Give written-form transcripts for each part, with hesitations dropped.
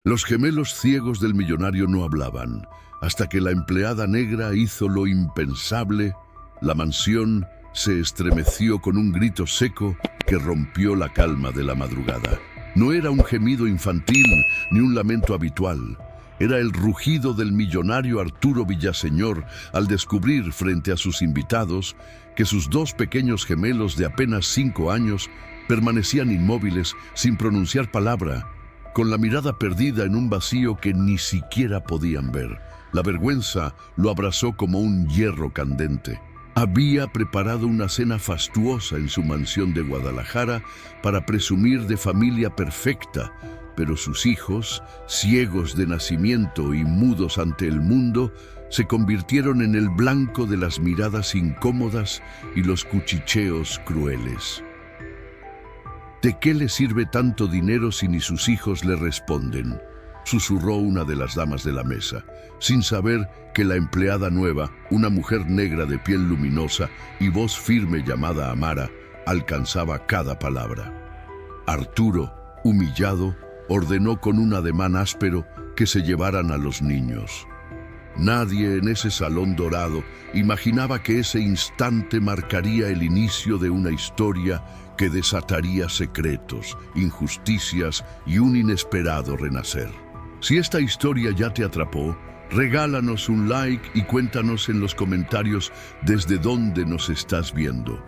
Los gemelos ciegos del millonario no hablaban, hasta que la empleada negra hizo lo impensable. La mansión se estremeció con un grito seco que rompió la calma de la madrugada. No era un gemido infantil ni un lamento habitual. Era el rugido del millonario Arturo Villaseñor al descubrir frente a sus invitados que sus dos pequeños gemelos de apenas 5 años permanecían inmóviles sin pronunciar palabra, con la mirada perdida en un vacío que ni siquiera podían ver. La vergüenza lo abrazó como un hierro candente. Había preparado una cena fastuosa en su mansión de Guadalajara para presumir de familia perfecta, pero sus hijos, ciegos de nacimiento y mudos ante el mundo, se convirtieron en el blanco de las miradas incómodas y los cuchicheos crueles. ¿De qué le sirve tanto dinero si ni sus hijos le responden?, susurró una de las damas de la mesa, sin saber que la empleada nueva, una mujer negra de piel luminosa y voz firme llamada Amara, alcanzaba cada palabra. Arturo, humillado, ordenó con un ademán áspero que se llevaran a los niños. Nadie en ese salón dorado imaginaba que ese instante marcaría el inicio de una historia que desataría secretos, injusticias y un inesperado renacer. Si esta historia ya te atrapó, regálanos un like y cuéntanos en los comentarios desde dónde nos estás viendo.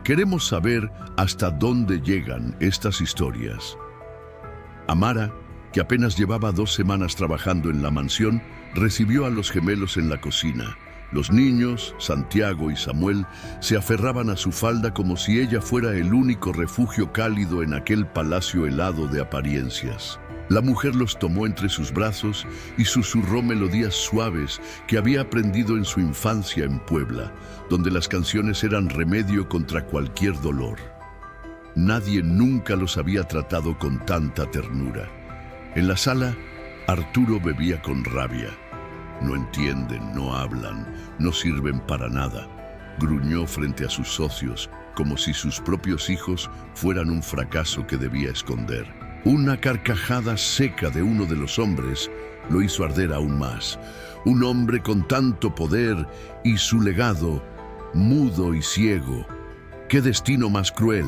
Queremos saber hasta dónde llegan estas historias. Amara, que apenas llevaba 2 semanas trabajando en la mansión, recibió a los gemelos en la cocina. Los niños, Santiago y Samuel, se aferraban a su falda como si ella fuera el único refugio cálido en aquel palacio helado de apariencias. La mujer los tomó entre sus brazos y susurró melodías suaves que había aprendido en su infancia en Puebla, donde las canciones eran remedio contra cualquier dolor. Nadie nunca los había tratado con tanta ternura. En la sala, Arturo bebía con rabia. No entienden, no hablan, no sirven para nada. Gruñó frente a sus socios, como si sus propios hijos fueran un fracaso que debía esconder. Una carcajada seca de uno de los hombres lo hizo arder aún más. Un hombre con tanto poder y su legado, mudo y ciego. ¡Qué destino más cruel!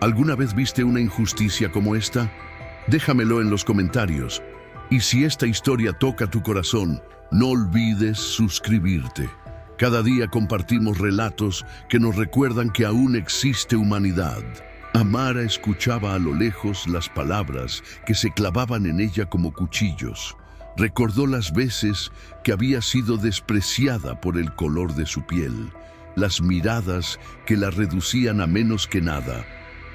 ¿Alguna vez viste una injusticia como esta? Déjamelo en los comentarios. Y si esta historia toca tu corazón, no olvides suscribirte. Cada día compartimos relatos que nos recuerdan que aún existe humanidad. Amara escuchaba a lo lejos las palabras que se clavaban en ella como cuchillos. Recordó las veces que había sido despreciada por el color de su piel, las miradas que la reducían a menos que nada.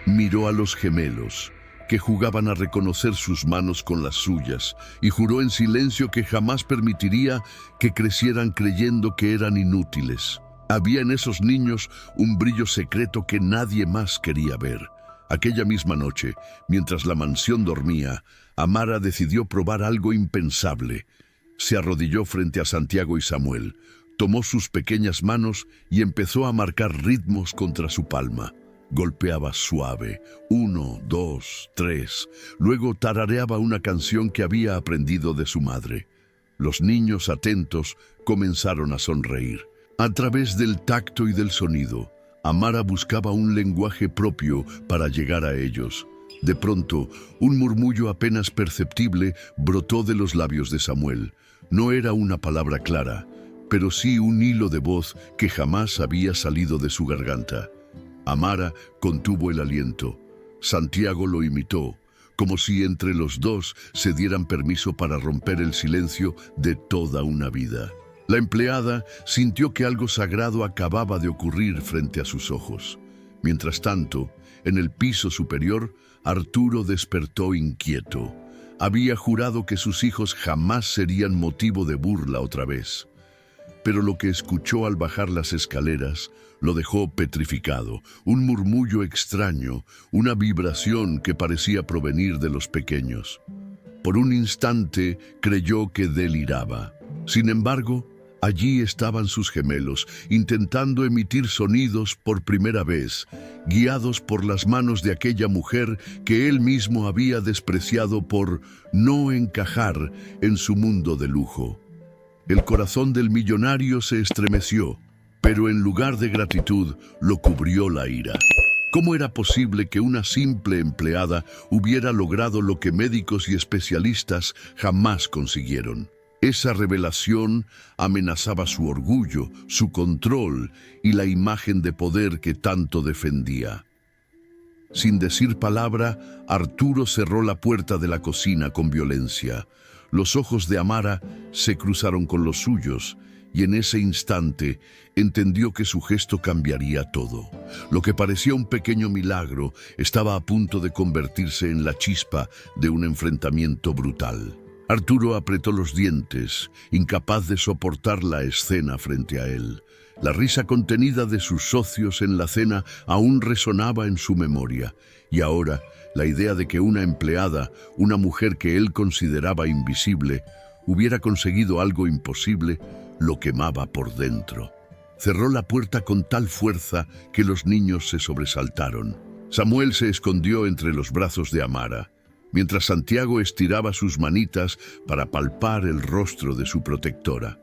Miró a los gemelos, que jugaban a reconocer sus manos con las suyas, y juró en silencio que jamás permitiría que crecieran creyendo que eran inútiles. Había en esos niños un brillo secreto que nadie más quería ver. Aquella misma noche, mientras la mansión dormía, Amara decidió probar algo impensable. Se arrodilló frente a Santiago y Samuel, tomó sus pequeñas manos y empezó a marcar ritmos contra su palma. Golpeaba suave, 1, 2, 3. Luego tarareaba una canción que había aprendido de su madre. Los niños atentos comenzaron a sonreír. A través del tacto y del sonido, Amara buscaba un lenguaje propio para llegar a ellos. De pronto, un murmullo apenas perceptible brotó de los labios de Samuel. No era una palabra clara, pero sí un hilo de voz que jamás había salido de su garganta. Amara contuvo el aliento. Santiago lo imitó, como si entre los dos se dieran permiso para romper el silencio de toda una vida. La empleada sintió que algo sagrado acababa de ocurrir frente a sus ojos. Mientras tanto, en el piso superior, Arturo despertó inquieto. Había jurado que sus hijos jamás serían motivo de burla otra vez. Pero lo que escuchó al bajar las escaleras lo dejó petrificado. Un murmullo extraño, una vibración que parecía provenir de los pequeños. Por un instante creyó que deliraba. Sin embargo, Allí estaban sus gemelos, intentando emitir sonidos por primera vez, guiados por las manos de aquella mujer que él mismo había despreciado por no encajar en su mundo de lujo. El corazón del millonario se estremeció, pero en lugar de gratitud lo cubrió la ira. ¿Cómo era posible que una simple empleada hubiera logrado lo que médicos y especialistas jamás consiguieron? Esa revelación amenazaba su orgullo, su control y la imagen de poder que tanto defendía. Sin decir palabra, Arturo cerró la puerta de la cocina con violencia. Los ojos de Amara se cruzaron con los suyos, y en ese instante entendió que su gesto cambiaría todo. Lo que parecía un pequeño milagro estaba a punto de convertirse en la chispa de un enfrentamiento brutal. Arturo apretó los dientes, incapaz de soportar la escena frente a él. La risa contenida de sus socios en la cena aún resonaba en su memoria, y ahora la idea de que una empleada, una mujer que él consideraba invisible, hubiera conseguido algo imposible, lo quemaba por dentro. Cerró la puerta con tal fuerza que los niños se sobresaltaron. Samuel se escondió entre los brazos de Amara, mientras Santiago estiraba sus manitas para palpar el rostro de su protectora.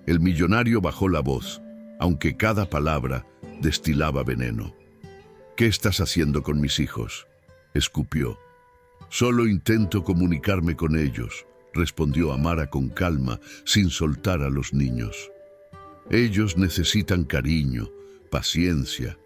El millonario bajó la voz, aunque cada palabra destilaba veneno. «¿Qué estás haciendo con mis hijos?», escupió. «Solo intento comunicarme con ellos», respondió Amara con calma, sin soltar a los niños. «Ellos necesitan cariño, paciencia,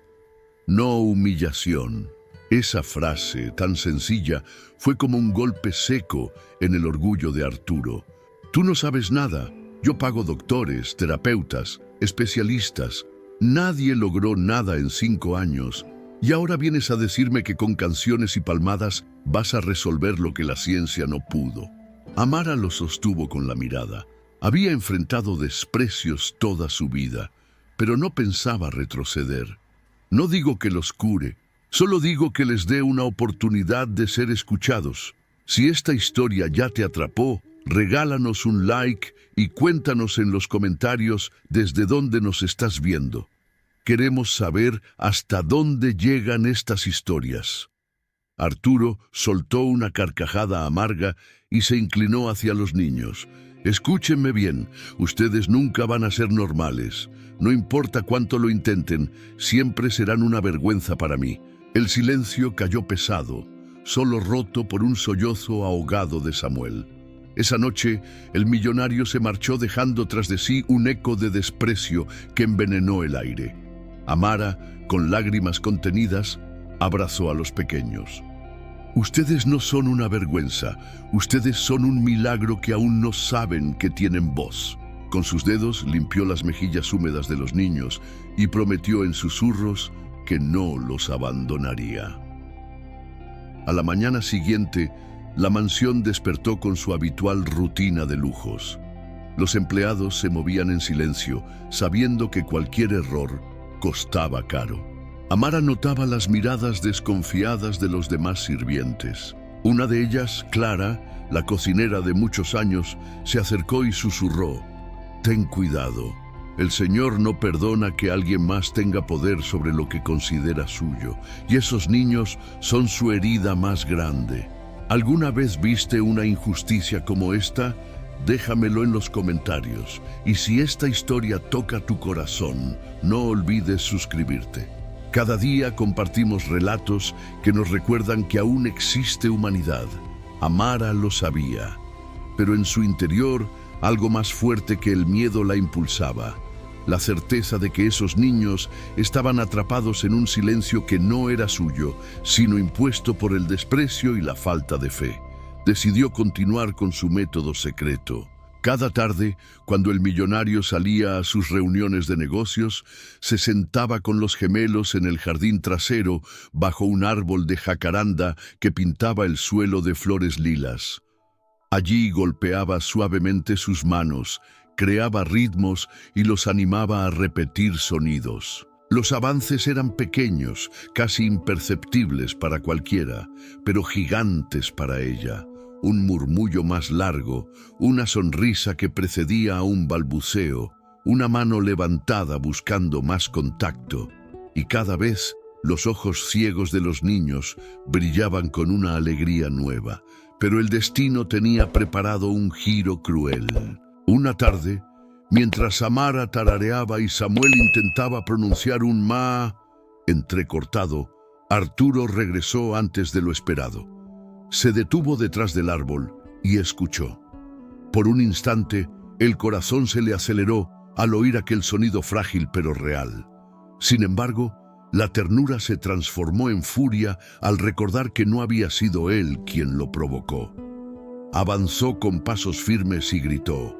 no humillación». Esa frase tan sencilla fue como un golpe seco en el orgullo de Arturo. «Tú no sabes nada. Yo pago doctores, terapeutas, especialistas. Nadie logró nada en 5 años. Y ahora vienes a decirme que con canciones y palmadas vas a resolver lo que la ciencia no pudo». Amara lo sostuvo con la mirada. Había enfrentado desprecios toda su vida, pero no pensaba retroceder. «No digo que los cure, solo digo que les dé una oportunidad de ser escuchados. Si esta historia ya te atrapó, regálanos un like y cuéntanos en los comentarios desde dónde nos estás viendo. Queremos saber hasta dónde llegan estas historias». Arturo soltó una carcajada amarga y se inclinó hacia los niños. «Escúchenme bien, ustedes nunca van a ser normales. No importa cuánto lo intenten, siempre serán una vergüenza para mí». El silencio cayó pesado, solo roto por un sollozo ahogado de Samuel. Esa noche, el millonario se marchó dejando tras de sí un eco de desprecio que envenenó el aire. Amara, con lágrimas contenidas, abrazó a los pequeños. «Ustedes no son una vergüenza, ustedes son un milagro que aún no saben que tienen voz». Con sus dedos limpió las mejillas húmedas de los niños y prometió en susurros que no los abandonaría. A la mañana siguiente, la mansión despertó con su habitual rutina de lujos. Los empleados se movían en silencio, sabiendo que cualquier error costaba caro. Amara notaba las miradas desconfiadas de los demás sirvientes. Una de ellas, Clara, la cocinera de muchos años, se acercó y susurró: «Ten cuidado. El Señor no perdona que alguien más tenga poder sobre lo que considera suyo, y esos niños son su herida más grande. ¿Alguna vez viste una injusticia como esta? Déjamelo en los comentarios, y si esta historia toca tu corazón, no olvides suscribirte». Cada día compartimos relatos que nos recuerdan que aún existe humanidad. Amara lo sabía, pero en su interior algo más fuerte que el miedo la impulsaba. La certeza de que esos niños estaban atrapados en un silencio que no era suyo, sino impuesto por el desprecio y la falta de fe. Decidió continuar con su método secreto. Cada tarde, cuando el millonario salía a sus reuniones de negocios, se sentaba con los gemelos en el jardín trasero bajo un árbol de jacaranda que pintaba el suelo de flores lilas. Allí golpeaba suavemente sus manos, creaba ritmos y los animaba a repetir sonidos. Los avances eran pequeños, casi imperceptibles para cualquiera, pero gigantes para ella. Un murmullo más largo, una sonrisa que precedía a un balbuceo, una mano levantada buscando más contacto, y cada vez los ojos ciegos de los niños brillaban con una alegría nueva. Pero el destino tenía preparado un giro cruel. Una tarde, mientras Amara tarareaba y Samuel intentaba pronunciar un ma entrecortado, Arturo regresó antes de lo esperado. Se detuvo detrás del árbol y escuchó. Por un instante, el corazón se le aceleró al oír aquel sonido frágil pero real. Sin embargo, la ternura se transformó en furia al recordar que no había sido él quien lo provocó. Avanzó con pasos firmes y gritó: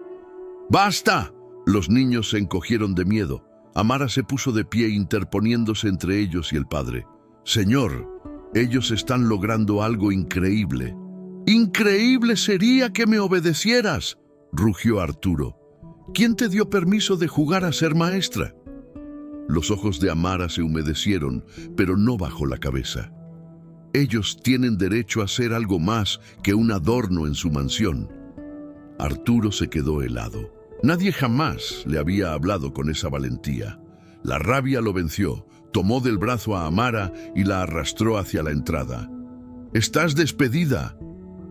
¡Basta! Los niños se encogieron de miedo. Amara se puso de pie interponiéndose entre ellos y el padre. «Señor, ellos están logrando algo increíble». «¡Increíble sería que me obedecieras!», rugió Arturo. «¿Quién te dio permiso de jugar a ser maestra?». Los ojos de Amara se humedecieron, pero no bajó la cabeza. Ellos tienen derecho a ser algo más que un adorno en su mansión. Arturo se quedó helado. Nadie jamás le había hablado con esa valentía. La rabia lo venció, tomó del brazo a Amara y la arrastró hacia la entrada. «¡Estás despedida!».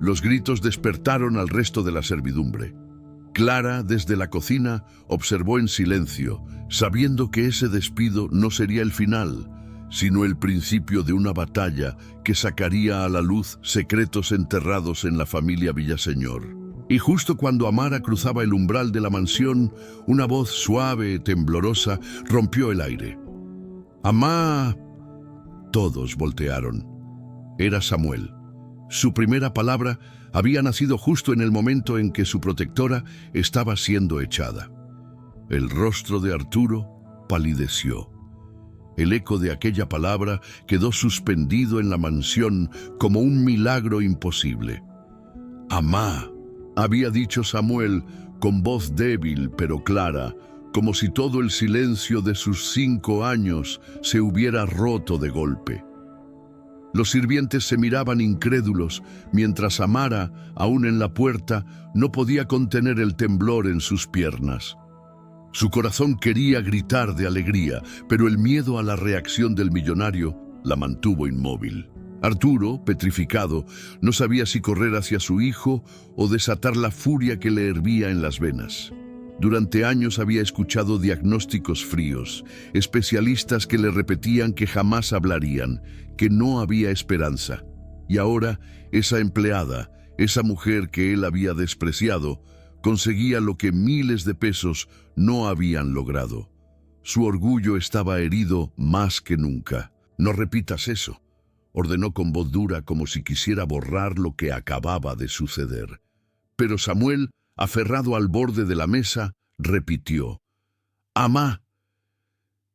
Los gritos despertaron al resto de la servidumbre. Clara, desde la cocina, observó en silencio, sabiendo que ese despido no sería el final, sino el principio de una batalla que sacaría a la luz secretos enterrados en la familia Villaseñor. Y justo cuando Amara cruzaba el umbral de la mansión, una voz suave, temblorosa, rompió el aire. «¡Amá!». Todos voltearon. Era Samuel. Su primera palabra había nacido justo en el momento en que su protectora estaba siendo echada. El rostro de Arturo palideció. El eco de aquella palabra quedó suspendido en la mansión como un milagro imposible. «Amá», había dicho Samuel con voz débil pero clara, como si todo el silencio de sus 5 años se hubiera roto de golpe. Los sirvientes se miraban incrédulos, mientras Amara, aún en la puerta, no podía contener el temblor en sus piernas. Su corazón quería gritar de alegría, pero el miedo a la reacción del millonario la mantuvo inmóvil. Arturo, petrificado, no sabía si correr hacia su hijo o desatar la furia que le hervía en las venas. Durante años había escuchado diagnósticos fríos, especialistas que le repetían que jamás hablarían, que no había esperanza. Y ahora, esa empleada, esa mujer que él había despreciado, conseguía lo que miles de pesos no habían logrado. Su orgullo estaba herido más que nunca. «No repitas eso», ordenó con voz dura como si quisiera borrar lo que acababa de suceder. Pero Samuel, aferrado al borde de la mesa, repitió: «Amá,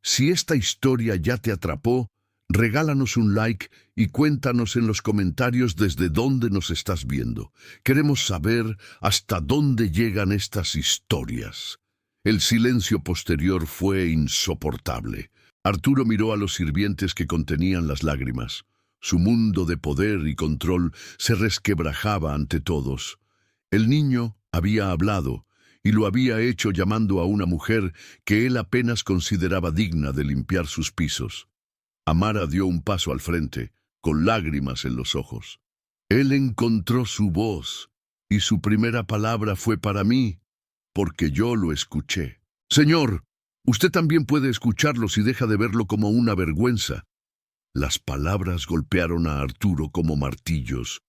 si esta historia ya te atrapó, regálanos un like y cuéntanos en los comentarios desde dónde nos estás viendo. Queremos saber hasta dónde llegan estas historias». El silencio posterior fue insoportable. Arturo miró a los sirvientes que contenían las lágrimas. Su mundo de poder y control se resquebrajaba ante todos. El niño había hablado, y lo había hecho llamando a una mujer que él apenas consideraba digna de limpiar sus pisos. Amara dio un paso al frente, con lágrimas en los ojos. Él encontró su voz, y su primera palabra fue para mí, porque yo lo escuché. «Señor, usted también puede escucharlo si deja de verlo como una vergüenza». Las palabras golpearon a Arturo como martillos.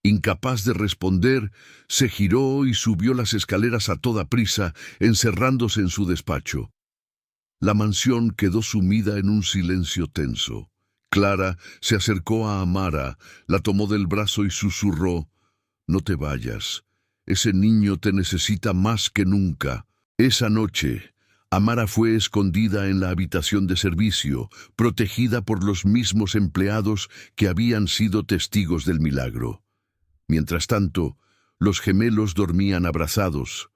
Incapaz de responder, se giró y subió las escaleras a toda prisa, encerrándose en su despacho. La mansión quedó sumida en un silencio tenso. Clara se acercó a Amara, la tomó del brazo y susurró: «No te vayas. Ese niño te necesita más que nunca». Esa noche, Amara fue escondida en la habitación de servicio, protegida por los mismos empleados que habían sido testigos del milagro. Mientras tanto, los gemelos dormían abrazados,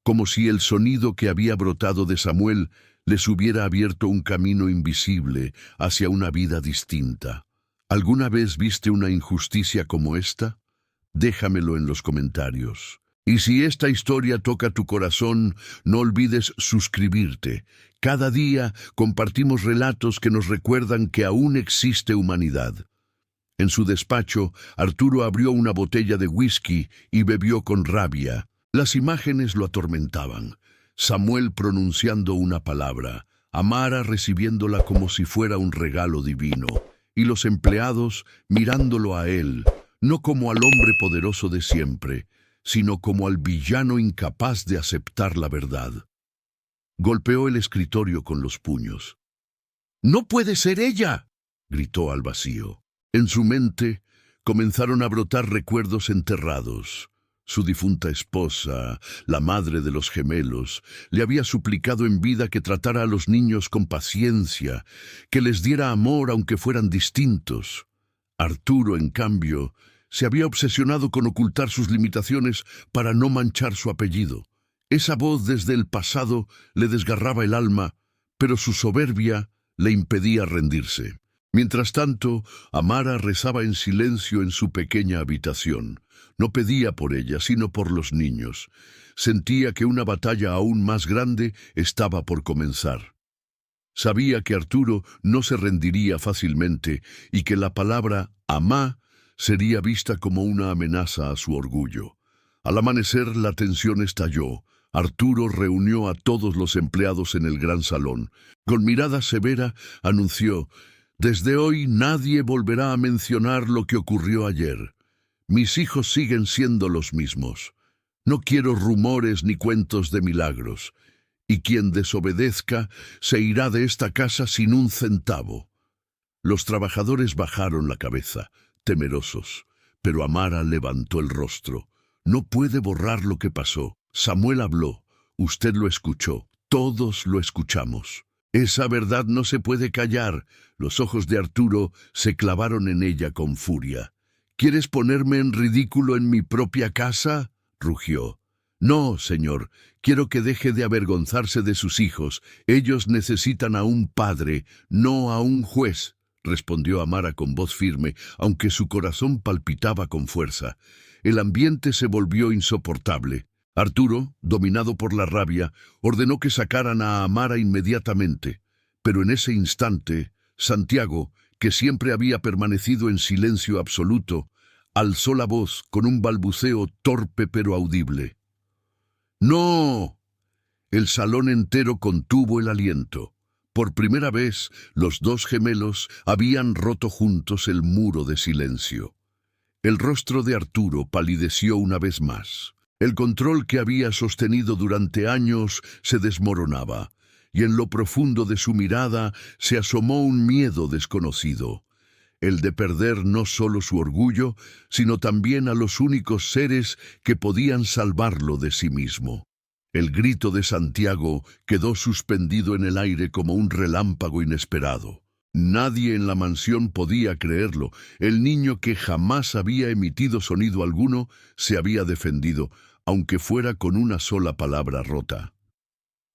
como si el sonido que había brotado de Samuel les hubiera abierto un camino invisible hacia una vida distinta. ¿Alguna vez viste una injusticia como esta? Déjamelo en los comentarios. Y si esta historia toca tu corazón, no olvides suscribirte. Cada día compartimos relatos que nos recuerdan que aún existe humanidad. En su despacho, Arturo abrió una botella de whisky y bebió con rabia. Las imágenes lo atormentaban. Samuel pronunciando una palabra, Amara recibiéndola como si fuera un regalo divino, y los empleados mirándolo a él, no como al hombre poderoso de siempre, sino como al villano incapaz de aceptar la verdad. Golpeó el escritorio con los puños. «¡No puede ser ella!», gritó al vacío. En su mente comenzaron a brotar recuerdos enterrados. Su difunta esposa, la madre de los gemelos, le había suplicado en vida que tratara a los niños con paciencia, que les diera amor aunque fueran distintos. Arturo, en cambio, se había obsesionado con ocultar sus limitaciones para no manchar su apellido. Esa voz desde el pasado le desgarraba el alma, pero su soberbia le impedía rendirse. Mientras tanto, Amara rezaba en silencio en su pequeña habitación. No pedía por ella, sino por los niños. Sentía que una batalla aún más grande estaba por comenzar. Sabía que Arturo no se rendiría fácilmente y que la palabra «amá» sería vista como una amenaza a su orgullo. Al amanecer la tensión estalló. Arturo reunió a todos los empleados en el gran salón. Con mirada severa anunció: «Desde hoy nadie volverá a mencionar lo que ocurrió ayer. Mis hijos siguen siendo los mismos. No quiero rumores ni cuentos de milagros. Y quien desobedezca se irá de esta casa sin un centavo». Los trabajadores bajaron la cabeza, temerosos, pero Amara levantó el rostro. «No puede borrar lo que pasó. Samuel habló. Usted lo escuchó. Todos lo escuchamos. Esa verdad no se puede callar». Los ojos de Arturo se clavaron en ella con furia. «¿Quieres ponerme en ridículo en mi propia casa?», rugió. «No, señor. Quiero que deje de avergonzarse de sus hijos. Ellos necesitan a un padre, no a un juez», respondió Amara con voz firme, aunque su corazón palpitaba con fuerza. El ambiente se volvió insoportable. Arturo, dominado por la rabia, ordenó que sacaran a Amara inmediatamente. Pero en ese instante, Santiago, que siempre había permanecido en silencio absoluto, alzó la voz con un balbuceo torpe pero audible. «¡No!». El salón entero contuvo el aliento. Por primera vez, los dos gemelos habían roto juntos el muro de silencio. El rostro de Arturo palideció una vez más. El control que había sostenido durante años se desmoronaba, y en lo profundo de su mirada se asomó un miedo desconocido, el de perder no solo su orgullo, sino también a los únicos seres que podían salvarlo de sí mismo. El grito de Santiago quedó suspendido en el aire como un relámpago inesperado. Nadie en la mansión podía creerlo. El niño, que jamás había emitido sonido alguno, se había defendido, aunque fuera con una sola palabra rota.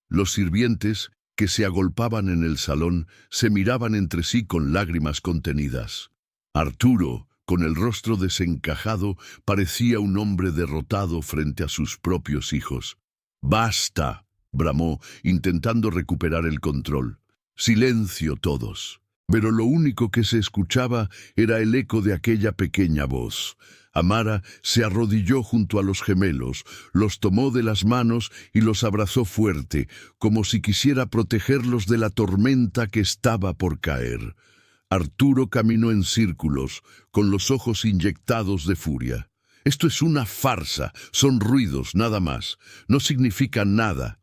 Los sirvientes, que se agolpaban en el salón, se miraban entre sí con lágrimas contenidas. Arturo, con el rostro desencajado, parecía un hombre derrotado frente a sus propios hijos. «¡Basta!», bramó, intentando recuperar el control. «Silencio todos». Pero lo único que se escuchaba era el eco de aquella pequeña voz. Amara se arrodilló junto a los gemelos, los tomó de las manos y los abrazó fuerte, como si quisiera protegerlos de la tormenta que estaba por caer. Arturo caminó en círculos, con los ojos inyectados de furia. «Esto es una farsa, son ruidos, nada más. No significa nada».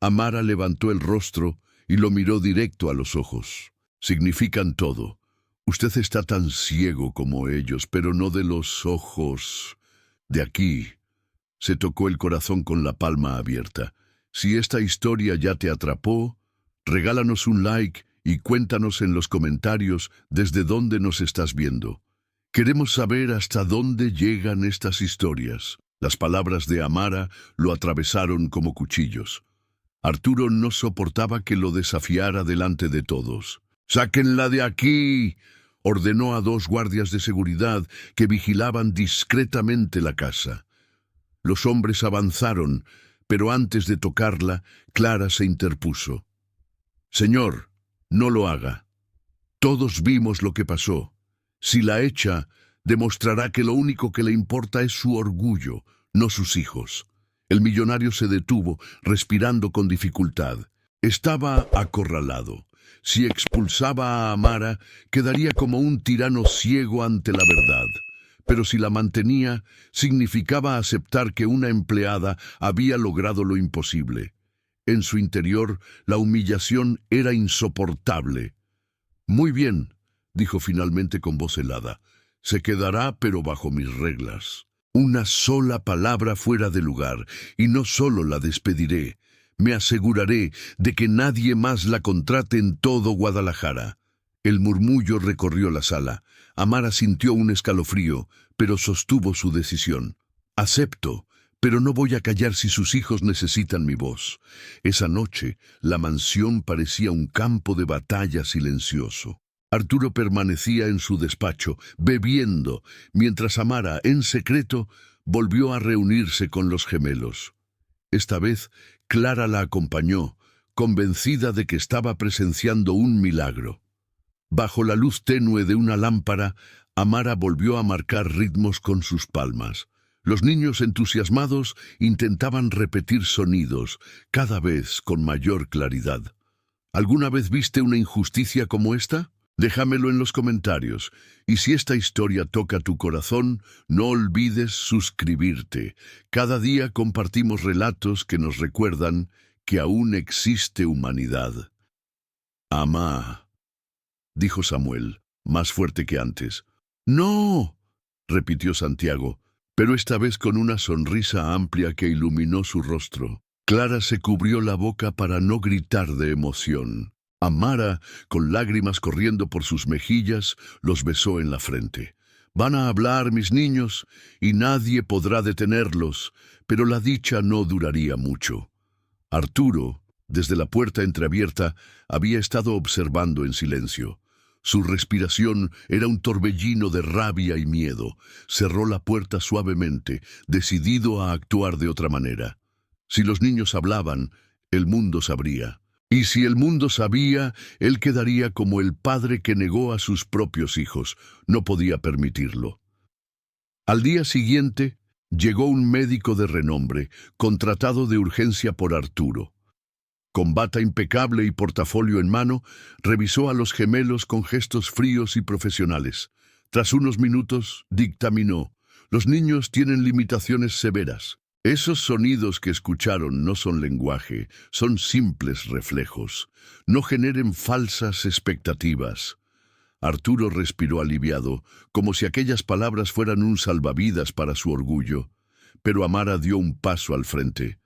Amara levantó el rostro y lo miró directo a los ojos. «Significan todo. Usted está tan ciego como ellos, pero no de los ojos. De aquí». Se tocó el corazón con la palma abierta. Si esta historia ya te atrapó, regálanos un like y cuéntanos en los comentarios desde dónde nos estás viendo. Queremos saber hasta dónde llegan estas historias. Las palabras de Amara lo atravesaron como cuchillos. Arturo no soportaba que lo desafiara delante de todos. «¡Sáquenla de aquí!», ordenó a 2 guardias de seguridad que vigilaban discretamente la casa. Los hombres avanzaron, pero antes de tocarla, Clara se interpuso. «Señor, no lo haga. Todos vimos lo que pasó. Si la echa, demostrará que lo único que le importa es su orgullo, no sus hijos». El millonario se detuvo, respirando con dificultad. Estaba acorralado. Si expulsaba a Amara, quedaría como un tirano ciego ante la verdad. Pero si la mantenía, significaba aceptar que una empleada había logrado lo imposible. En su interior, la humillación era insoportable. «Muy bien», dijo finalmente con voz helada. «Se quedará, pero bajo mis reglas. Una sola palabra fuera de lugar, y no solo la despediré. Me aseguraré de que nadie más la contrate en todo Guadalajara». El murmullo recorrió la sala. Amara sintió un escalofrío, pero sostuvo su decisión. «Acepto, pero no voy a callar si sus hijos necesitan mi voz». Esa noche, la mansión parecía un campo de batalla silencioso. Arturo permanecía en su despacho, bebiendo, mientras Amara, en secreto, volvió a reunirse con los gemelos. Esta vez, Clara la acompañó, convencida de que estaba presenciando un milagro. Bajo la luz tenue de una lámpara, Amara volvió a marcar ritmos con sus palmas. Los niños entusiasmados intentaban repetir sonidos, cada vez con mayor claridad. ¿Alguna vez viste una injusticia como esta? Déjamelo en los comentarios. Y si esta historia toca tu corazón, no olvides suscribirte. Cada día compartimos relatos que nos recuerdan que aún existe humanidad. «Amá», dijo Samuel, más fuerte que antes. «¡No!», repitió Santiago, pero esta vez con una sonrisa amplia que iluminó su rostro. Clara se cubrió la boca para no gritar de emoción. Amara, con lágrimas corriendo por sus mejillas, los besó en la frente. «Van a hablar, mis niños, y nadie podrá detenerlos, pero la dicha no duraría mucho». Arturo, desde la puerta entreabierta, había estado observando en silencio. Su respiración era un torbellino de rabia y miedo. Cerró la puerta suavemente, decidido a actuar de otra manera. Si los niños hablaban, el mundo sabría. Y si el mundo sabía, él quedaría como el padre que negó a sus propios hijos. No podía permitirlo. Al día siguiente, llegó un médico de renombre, contratado de urgencia por Arturo. Con bata impecable y portafolio en mano, revisó a los gemelos con gestos fríos y profesionales. Tras unos minutos, dictaminó: «Los niños tienen limitaciones severas. Esos sonidos que escucharon no son lenguaje, son simples reflejos. No generen falsas expectativas». Arturo respiró aliviado, como si aquellas palabras fueran un salvavidas para su orgullo. Pero Amara dio un paso al frente.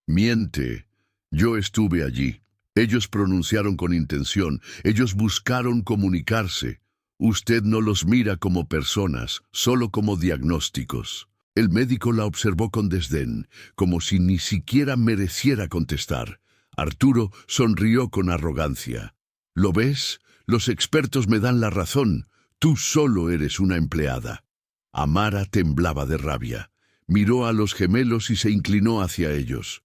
«Miente. Yo estuve allí. Ellos pronunciaron con intención. Ellos buscaron comunicarse. Usted no los mira como personas, solo como diagnósticos». El médico la observó con desdén, como si ni siquiera mereciera contestar. Arturo sonrió con arrogancia. «¿Lo ves? Los expertos me dan la razón. Tú solo eres una empleada». Amara temblaba de rabia. Miró a los gemelos y se inclinó hacia ellos.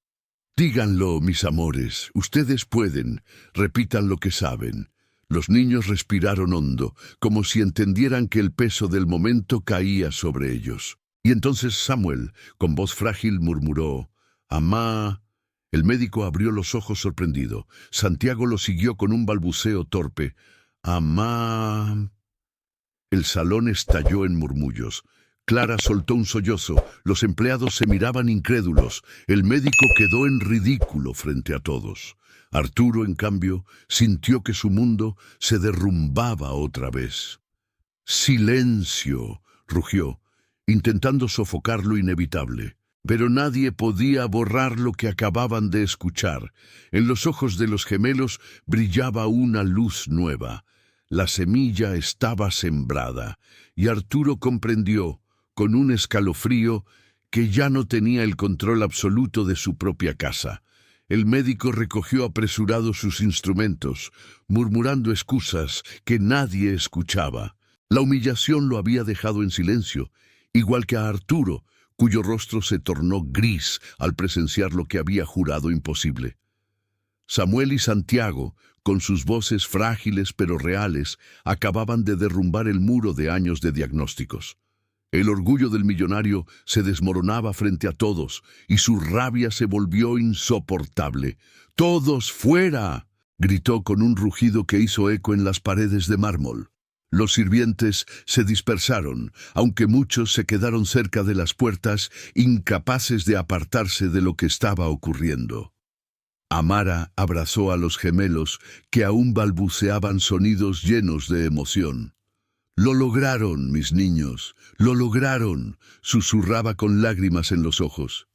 «Díganlo, mis amores. Ustedes pueden. Repitan lo que saben». Los niños respiraron hondo, como si entendieran que el peso del momento caía sobre ellos. Y entonces Samuel, con voz frágil, murmuró: «Amá». El médico abrió los ojos sorprendido. Santiago lo siguió con un balbuceo torpe: «Amá». El salón estalló en murmullos. Clara soltó un sollozo. Los empleados se miraban incrédulos. El médico quedó en ridículo frente a todos. Arturo, en cambio, sintió que su mundo se derrumbaba otra vez. «Silencio», rugió, intentando sofocar lo inevitable. Pero nadie podía borrar lo que acababan de escuchar. En los ojos de los gemelos brillaba una luz nueva. La semilla estaba sembrada, y Arturo comprendió, con un escalofrío, que ya no tenía el control absoluto de su propia casa. El médico recogió apresurado sus instrumentos, murmurando excusas que nadie escuchaba. La humillación lo había dejado en silencio, igual que a Arturo, cuyo rostro se tornó gris al presenciar lo que había jurado imposible. Samuel y Santiago, con sus voces frágiles pero reales, acababan de derrumbar el muro de años de diagnósticos. El orgullo del millonario se desmoronaba frente a todos y su rabia se volvió insoportable. ¡Todos fuera!, gritó con un rugido que hizo eco en las paredes de mármol. Los sirvientes se dispersaron, aunque muchos se quedaron cerca de las puertas, incapaces de apartarse de lo que estaba ocurriendo. Amara abrazó a los gemelos, que aún balbuceaban sonidos llenos de emoción. «Lo lograron, mis niños, lo lograron», susurraba con lágrimas en los ojos.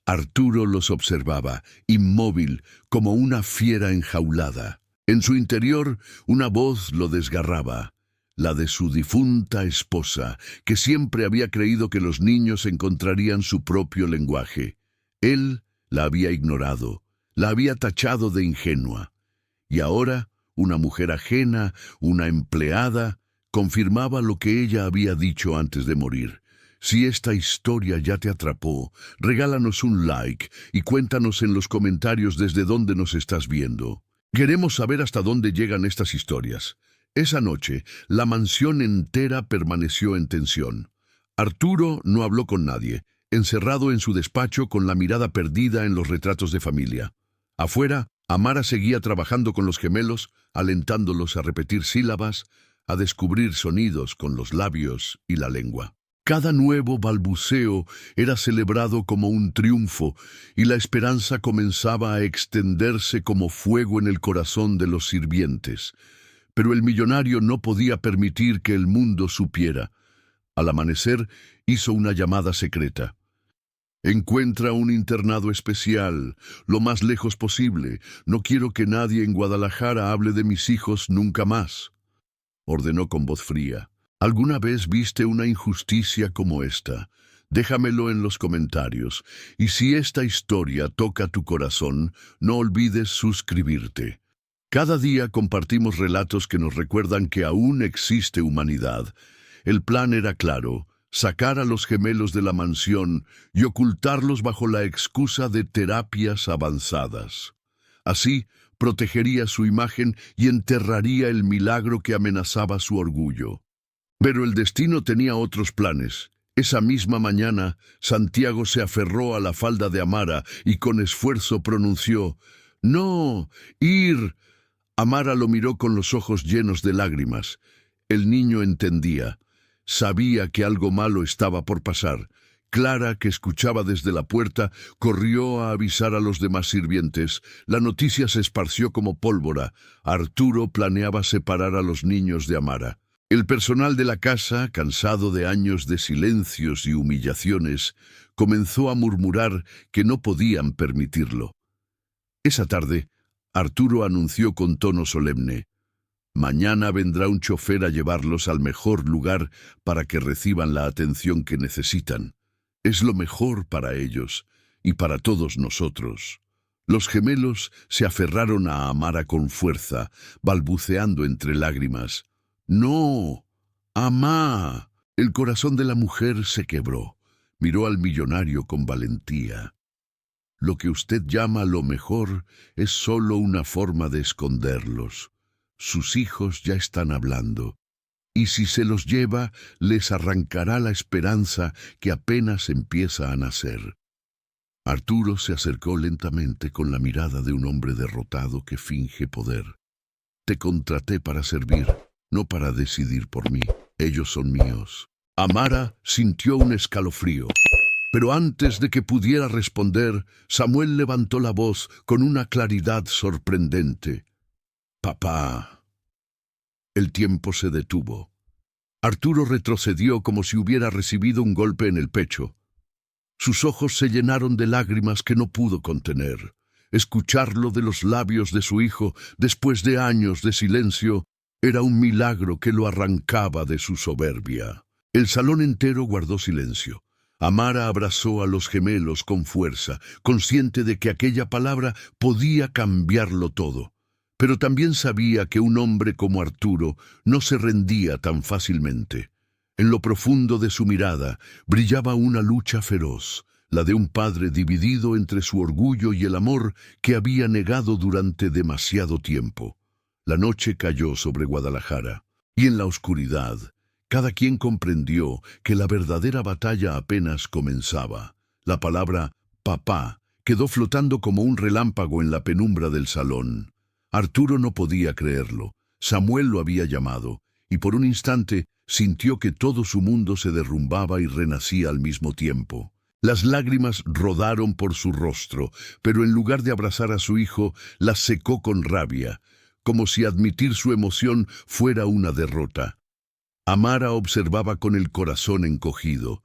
Arturo los observaba, inmóvil, como una fiera enjaulada. En su interior, una voz lo desgarraba, la de su difunta esposa, que siempre había creído que los niños encontrarían su propio lenguaje. Él la había ignorado, la había tachado de ingenua. Y ahora, una mujer ajena, una empleada, confirmaba lo que ella había dicho antes de morir. Si esta historia ya te atrapó, regálanos un like y cuéntanos en los comentarios desde dónde nos estás viendo. Queremos saber hasta dónde llegan estas historias. Esa noche, la mansión entera permaneció en tensión. Arturo no habló con nadie, encerrado en su despacho con la mirada perdida en los retratos de familia. Afuera, Amara seguía trabajando con los gemelos, alentándolos a repetir sílabas, a descubrir sonidos con los labios y la lengua. Cada nuevo balbuceo era celebrado como un triunfo, y la esperanza comenzaba a extenderse como fuego en el corazón de los sirvientes. Pero el millonario no podía permitir que el mundo supiera. Al amanecer, hizo una llamada secreta. «Encuentra un internado especial, lo más lejos posible. No quiero que nadie en Guadalajara hable de mis hijos nunca más», ordenó con voz fría. ¿Alguna vez viste una injusticia como esta? Déjamelo en los comentarios. Y si esta historia toca tu corazón, no olvides suscribirte. Cada día compartimos relatos que nos recuerdan que aún existe humanidad. El plan era claro: sacar a los gemelos de la mansión y ocultarlos bajo la excusa de terapias avanzadas. Así, protegería su imagen y enterraría el milagro que amenazaba su orgullo. Pero el destino tenía otros planes. Esa misma mañana, Santiago se aferró a la falda de Amara y con esfuerzo pronunció: «¡No! ¡Ir!». Amara lo miró con los ojos llenos de lágrimas. El niño entendía. Sabía que algo malo estaba por pasar. Clara, que escuchaba desde la puerta, corrió a avisar a los demás sirvientes. La noticia se esparció como pólvora. Arturo planeaba separar a los niños de Amara. El personal de la casa, cansado de años de silencios y humillaciones, comenzó a murmurar que no podían permitirlo. Esa tarde, Arturo anunció con tono solemne: «Mañana vendrá un chofer a llevarlos al mejor lugar para que reciban la atención que necesitan. Es lo mejor para ellos y para todos nosotros». Los gemelos se aferraron a Amara con fuerza, balbuceando entre lágrimas: «¡No! ¡Amá!». El corazón de la mujer se quebró. Miró al millonario con valentía. «Lo que usted llama lo mejor es solo una forma de esconderlos. Sus hijos ya están hablando. Y si se los lleva, les arrancará la esperanza que apenas empieza a nacer». Arturo se acercó lentamente con la mirada de un hombre derrotado que finge poder. «Te contraté para servir, no para decidir por mí. Ellos son míos». Amara sintió un escalofrío. Pero antes de que pudiera responder, Samuel levantó la voz con una claridad sorprendente: «Papá». El tiempo se detuvo. Arturo retrocedió como si hubiera recibido un golpe en el pecho. Sus ojos se llenaron de lágrimas que no pudo contener. Escucharlo de los labios de su hijo, después de años de silencio, era un milagro que lo arrancaba de su soberbia. El salón entero guardó silencio. Amara abrazó a los gemelos con fuerza, consciente de que aquella palabra podía cambiarlo todo. Pero también sabía que un hombre como Arturo no se rendía tan fácilmente. En lo profundo de su mirada brillaba una lucha feroz, la de un padre dividido entre su orgullo y el amor que había negado durante demasiado tiempo. La noche cayó sobre Guadalajara, y en la oscuridad, cada quien comprendió que la verdadera batalla apenas comenzaba. La palabra «papá» quedó flotando como un relámpago en la penumbra del salón. Arturo no podía creerlo. Samuel lo había llamado, y por un instante sintió que todo su mundo se derrumbaba y renacía al mismo tiempo. Las lágrimas rodaron por su rostro, pero en lugar de abrazar a su hijo, las secó con rabia, como si admitir su emoción fuera una derrota. Amara observaba con el corazón encogido.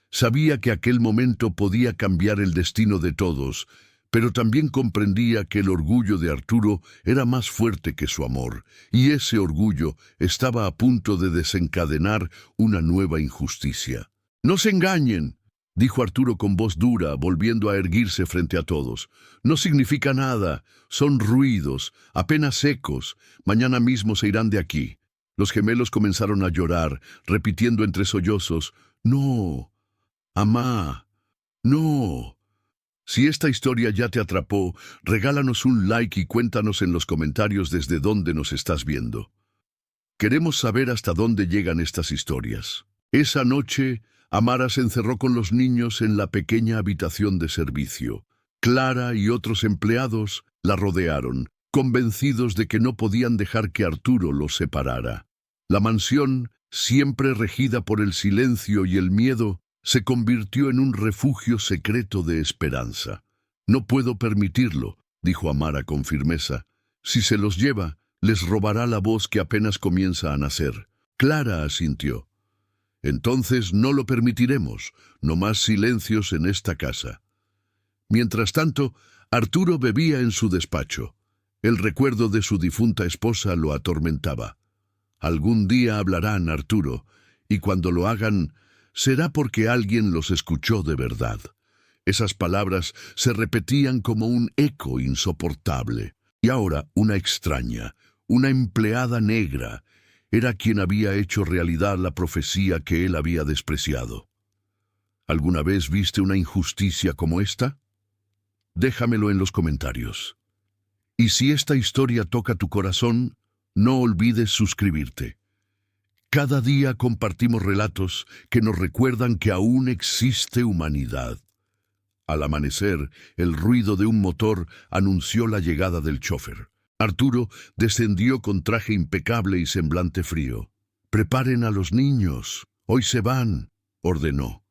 Sabía que aquel momento podía cambiar el destino de todos, pero también comprendía que el orgullo de Arturo era más fuerte que su amor, y ese orgullo estaba a punto de desencadenar una nueva injusticia. «No se engañen», dijo Arturo con voz dura, volviendo a erguirse frente a todos. «No significa nada, son ruidos, apenas ecos. Mañana mismo se irán de aquí». Los gemelos comenzaron a llorar, repitiendo entre sollozos: «No, amá, no». Si esta historia ya te atrapó, regálanos un like y cuéntanos en los comentarios desde dónde nos estás viendo. Queremos saber hasta dónde llegan estas historias. Esa noche, Amara se encerró con los niños en la pequeña habitación de servicio. Clara y otros empleados la rodearon, convencidos de que no podían dejar que Arturo los separara. La mansión, siempre regida por el silencio y el miedo, se convirtió en un refugio secreto de esperanza. «No puedo permitirlo», dijo Amara con firmeza. «Si se los lleva, les robará la voz que apenas comienza a nacer». Clara asintió. «Entonces no lo permitiremos, no más silencios en esta casa». Mientras tanto, Arturo bebía en su despacho. El recuerdo de su difunta esposa lo atormentaba. Algún día hablarán, Arturo, y cuando lo hagan, será porque alguien los escuchó de verdad. Esas palabras se repetían como un eco insoportable. Y ahora una extraña, una empleada negra, era quien había hecho realidad la profecía que él había despreciado. ¿Alguna vez viste una injusticia como esta? Déjamelo en los comentarios. Y si esta historia toca tu corazón, no olvides suscribirte. Cada día compartimos relatos que nos recuerdan que aún existe humanidad. Al amanecer, el ruido de un motor anunció la llegada del chofer. Arturo descendió con traje impecable y semblante frío. «Preparen a los niños, hoy se van», ordenó.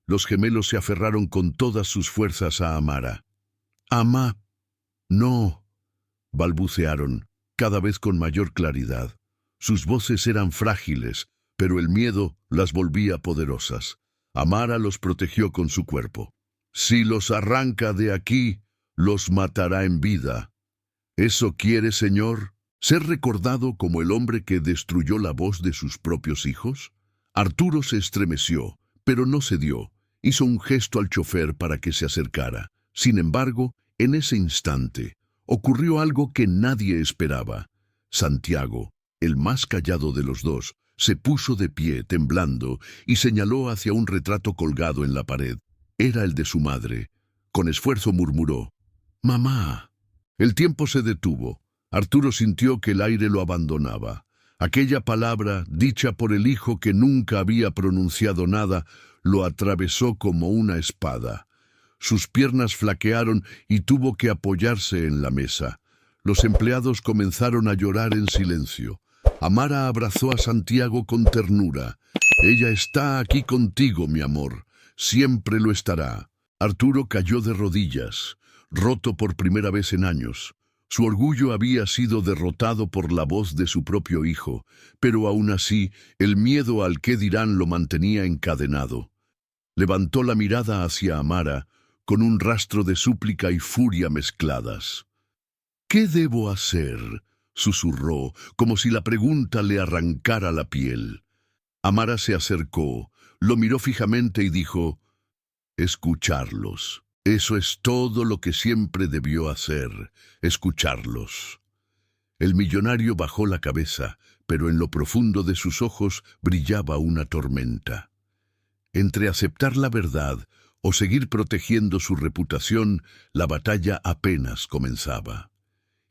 Los gemelos se aferraron con todas sus fuerzas a Amara. «Amá, no», balbucearon, cada vez con mayor claridad. Sus voces eran frágiles, pero el miedo las volvía poderosas. Amara los protegió con su cuerpo. «Si los arranca de aquí, los matará en vida». ¿Eso quiere, señor? ¿Ser recordado como el hombre que destruyó la voz de sus propios hijos? Arturo se estremeció, pero no cedió. Hizo un gesto al chofer para que se acercara. Sin embargo, en ese instante, ocurrió algo que nadie esperaba. Santiago, el más callado de los dos, se puso de pie, temblando, y señaló hacia un retrato colgado en la pared. Era el de su madre. Con esfuerzo murmuró: «Mamá». El tiempo se detuvo. Arturo sintió que el aire lo abandonaba. Aquella palabra, dicha por el hijo que nunca había pronunciado nada, lo atravesó como una espada. Sus piernas flaquearon y tuvo que apoyarse en la mesa. Los empleados comenzaron a llorar en silencio. Amara abrazó a Santiago con ternura. «Ella está aquí contigo, mi amor. Siempre lo estará». Arturo cayó de rodillas, roto por primera vez en años. Su orgullo había sido derrotado por la voz de su propio hijo, pero aún así el miedo al qué dirán lo mantenía encadenado. Levantó la mirada hacia Amara, con un rastro de súplica y furia mezcladas. «¿Qué debo hacer?», susurró, como si la pregunta le arrancara la piel. Amara se acercó, lo miró fijamente y dijo: «Escucharlos. Eso es todo lo que siempre debió hacer, escucharlos». El millonario bajó la cabeza, pero en lo profundo de sus ojos brillaba una tormenta. Entre aceptar la verdad o seguir protegiendo su reputación, la batalla apenas comenzaba.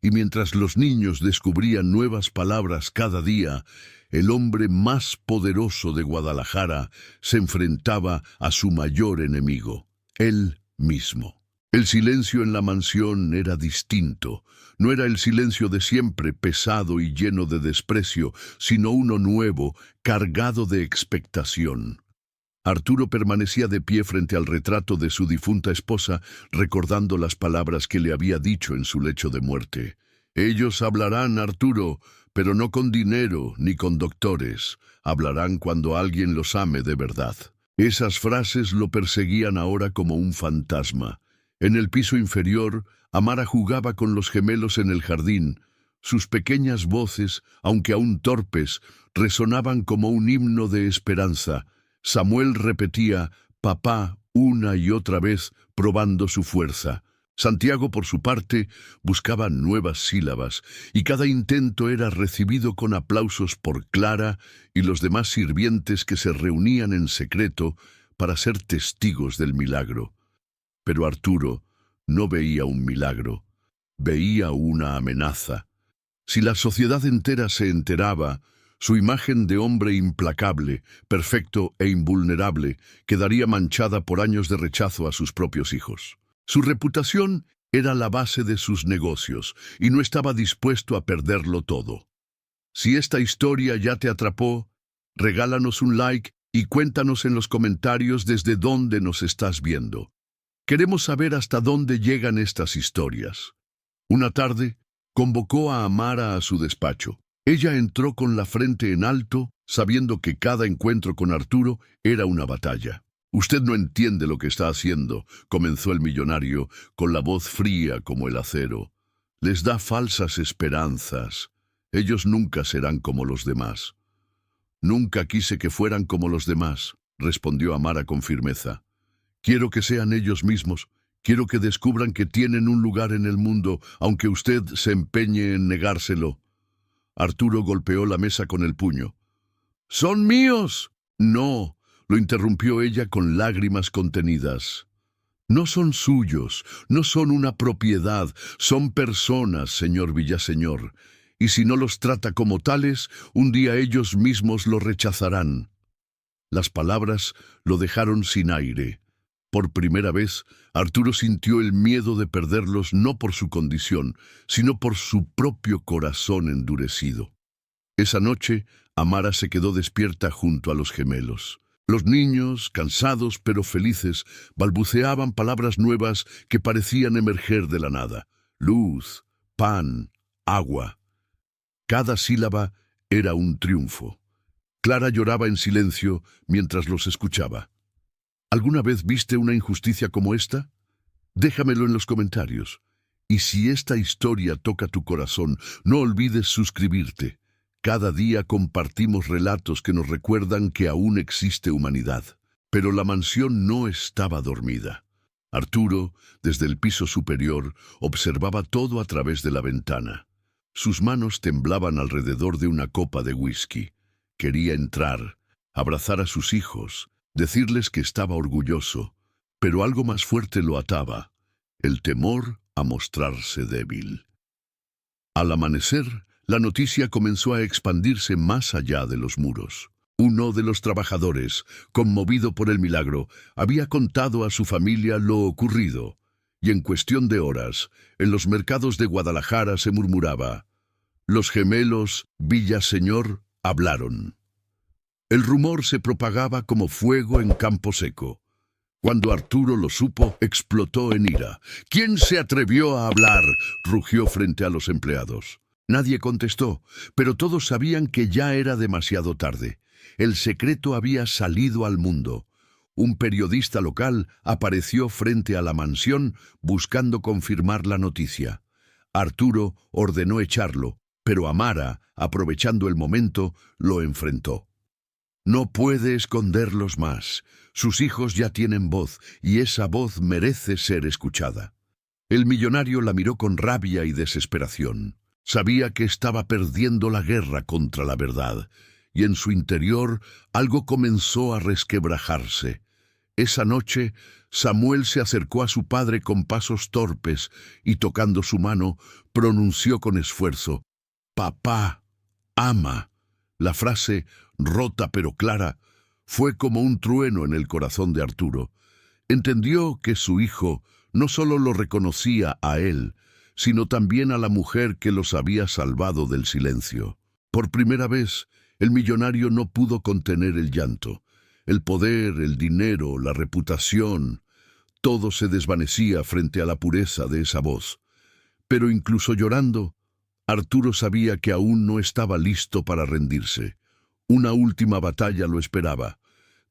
Y mientras los niños descubrían nuevas palabras cada día, el hombre más poderoso de Guadalajara se enfrentaba a su mayor enemigo, él mismo. El silencio en la mansión era distinto. No era el silencio de siempre, pesado y lleno de desprecio, sino uno nuevo, cargado de expectación. Arturo permanecía de pie frente al retrato de su difunta esposa, recordando las palabras que le había dicho en su lecho de muerte. «Ellos hablarán, Arturo, pero no con dinero ni con doctores. Hablarán cuando alguien los ame de verdad». Esas frases lo perseguían ahora como un fantasma. En el piso inferior, Amara jugaba con los gemelos en el jardín. Sus pequeñas voces, aunque aún torpes, resonaban como un himno de esperanza. Samuel repetía «papá» una y otra vez, probando su fuerza. Santiago, por su parte, buscaba nuevas sílabas, y cada intento era recibido con aplausos por Clara y los demás sirvientes que se reunían en secreto para ser testigos del milagro. Pero Arturo no veía un milagro, veía una amenaza. Si la sociedad entera se enteraba, su imagen de hombre implacable, perfecto e invulnerable quedaría manchada por años de rechazo a sus propios hijos. Su reputación era la base de sus negocios y no estaba dispuesto a perderlo todo. Si esta historia ya te atrapó, regálanos un like y cuéntanos en los comentarios desde dónde nos estás viendo. Queremos saber hasta dónde llegan estas historias. Una tarde, convocó a Amara a su despacho. Ella entró con la frente en alto, sabiendo que cada encuentro con Arturo era una batalla. «Usted no entiende lo que está haciendo», comenzó el millonario, con la voz fría como el acero. «Les da falsas esperanzas. Ellos nunca serán como los demás». «Nunca quise que fueran como los demás», respondió Amara con firmeza. «Quiero que sean ellos mismos. Quiero que descubran que tienen un lugar en el mundo, aunque usted se empeñe en negárselo». Arturo golpeó la mesa con el puño. «¡Son míos!» «No», lo interrumpió ella con lágrimas contenidas. «No son suyos, no son una propiedad, son personas, señor Villaseñor. Y si no los trata como tales, un día ellos mismos lo rechazarán». Las palabras lo dejaron sin aire. Por primera vez, Arturo sintió el miedo de perderlos no por su condición, sino por su propio corazón endurecido. Esa noche, Amara se quedó despierta junto a los gemelos. Los niños, cansados pero felices, balbuceaban palabras nuevas que parecían emerger de la nada. Luz, pan, agua. Cada sílaba era un triunfo. Clara lloraba en silencio mientras los escuchaba. ¿Alguna vez viste una injusticia como esta? Déjamelo en los comentarios. Y si esta historia toca tu corazón, no olvides suscribirte. Cada día compartimos relatos que nos recuerdan que aún existe humanidad. Pero la mansión no estaba dormida. Arturo, desde el piso superior, observaba todo a través de la ventana. Sus manos temblaban alrededor de una copa de whisky. Quería entrar, abrazar a sus hijos, decirles que estaba orgulloso, pero algo más fuerte lo ataba, el temor a mostrarse débil. Al amanecer, la noticia comenzó a expandirse más allá de los muros. Uno de los trabajadores, conmovido por el milagro, había contado a su familia lo ocurrido, y en cuestión de horas, en los mercados de Guadalajara se murmuraba: «Los gemelos Villaseñor hablaron». El rumor se propagaba como fuego en campo seco. Cuando Arturo lo supo, explotó en ira. «¿Quién se atrevió a hablar?», rugió frente a los empleados. Nadie contestó, pero todos sabían que ya era demasiado tarde. El secreto había salido al mundo. Un periodista local apareció frente a la mansión buscando confirmar la noticia. Arturo ordenó echarlo, pero Amara, aprovechando el momento, lo enfrentó. «No puede esconderlos más. Sus hijos ya tienen voz, y esa voz merece ser escuchada». El millonario la miró con rabia y desesperación. Sabía que estaba perdiendo la guerra contra la verdad, y en su interior algo comenzó a resquebrajarse. Esa noche, Samuel se acercó a su padre con pasos torpes y, tocando su mano, pronunció con esfuerzo: «Papá, ama». La frase, rota pero clara, fue como un trueno en el corazón de Arturo. Entendió que su hijo no solo lo reconocía a él, sino también a la mujer que los había salvado del silencio. Por primera vez, el millonario no pudo contener el llanto. El poder, el dinero, la reputación, todo se desvanecía frente a la pureza de esa voz. Pero incluso llorando, Arturo sabía que aún no estaba listo para rendirse. Una última batalla lo esperaba: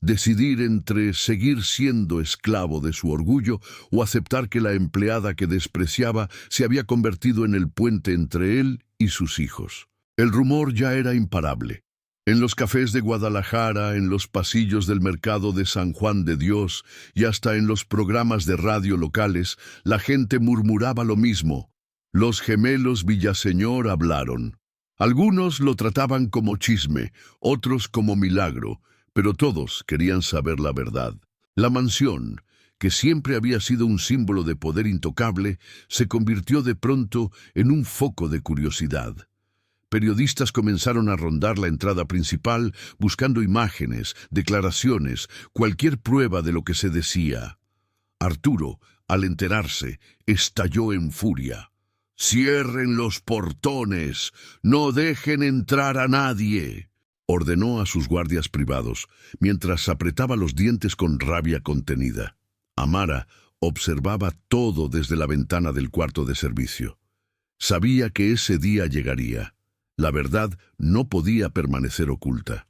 decidir entre seguir siendo esclavo de su orgullo o aceptar que la empleada que despreciaba se había convertido en el puente entre él y sus hijos. El rumor ya era imparable. En los cafés de Guadalajara, en los pasillos del mercado de San Juan de Dios y hasta en los programas de radio locales, la gente murmuraba lo mismo: los gemelos Villaseñor hablaron. Algunos lo trataban como chisme, otros como milagro, pero todos querían saber la verdad. La mansión, que siempre había sido un símbolo de poder intocable, se convirtió de pronto en un foco de curiosidad. Periodistas comenzaron a rondar la entrada principal buscando imágenes, declaraciones, cualquier prueba de lo que se decía. Arturo, al enterarse, estalló en furia. «¡Cierren los portones! ¡No dejen entrar a nadie!», ordenó a sus guardias privados, mientras apretaba los dientes con rabia contenida. Amara observaba todo desde la ventana del cuarto de servicio. Sabía que ese día llegaría. La verdad no podía permanecer oculta.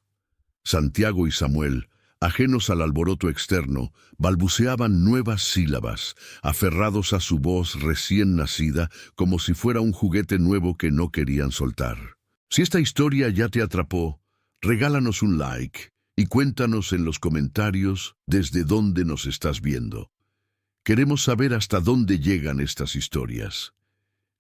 Santiago y Samuel, ajenos al alboroto externo, balbuceaban nuevas sílabas, aferrados a su voz recién nacida, como si fuera un juguete nuevo que no querían soltar. Si esta historia ya te atrapó, regálanos un like y cuéntanos en los comentarios desde dónde nos estás viendo. Queremos saber hasta dónde llegan estas historias.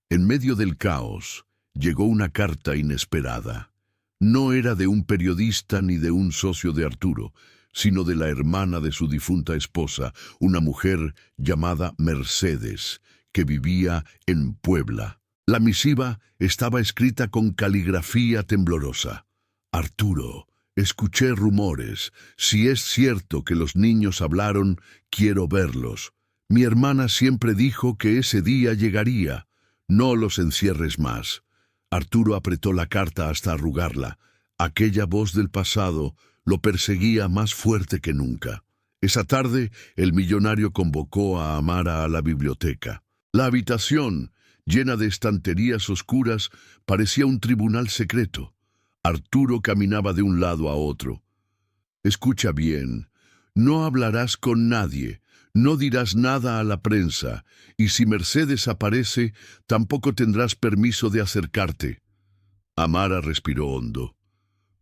En medio del caos, llegó una carta inesperada. No era de un periodista ni de un socio de Arturo, sino de la hermana de su difunta esposa, una mujer llamada Mercedes, que vivía en Puebla. La misiva estaba escrita con caligrafía temblorosa. «Arturo, escuché rumores. Si es cierto que los niños hablaron, quiero verlos. Mi hermana siempre dijo que ese día llegaría. No los encierres más». Arturo apretó la carta hasta arrugarla. Aquella voz del pasado lo perseguía más fuerte que nunca. Esa tarde, el millonario convocó a Amara a la biblioteca. La habitación, llena de estanterías oscuras, parecía un tribunal secreto. Arturo caminaba de un lado a otro. «Escucha bien. No hablarás con nadie. No dirás nada a la prensa, y si Mercedes aparece, tampoco tendrás permiso de acercarte». Amara respiró hondo.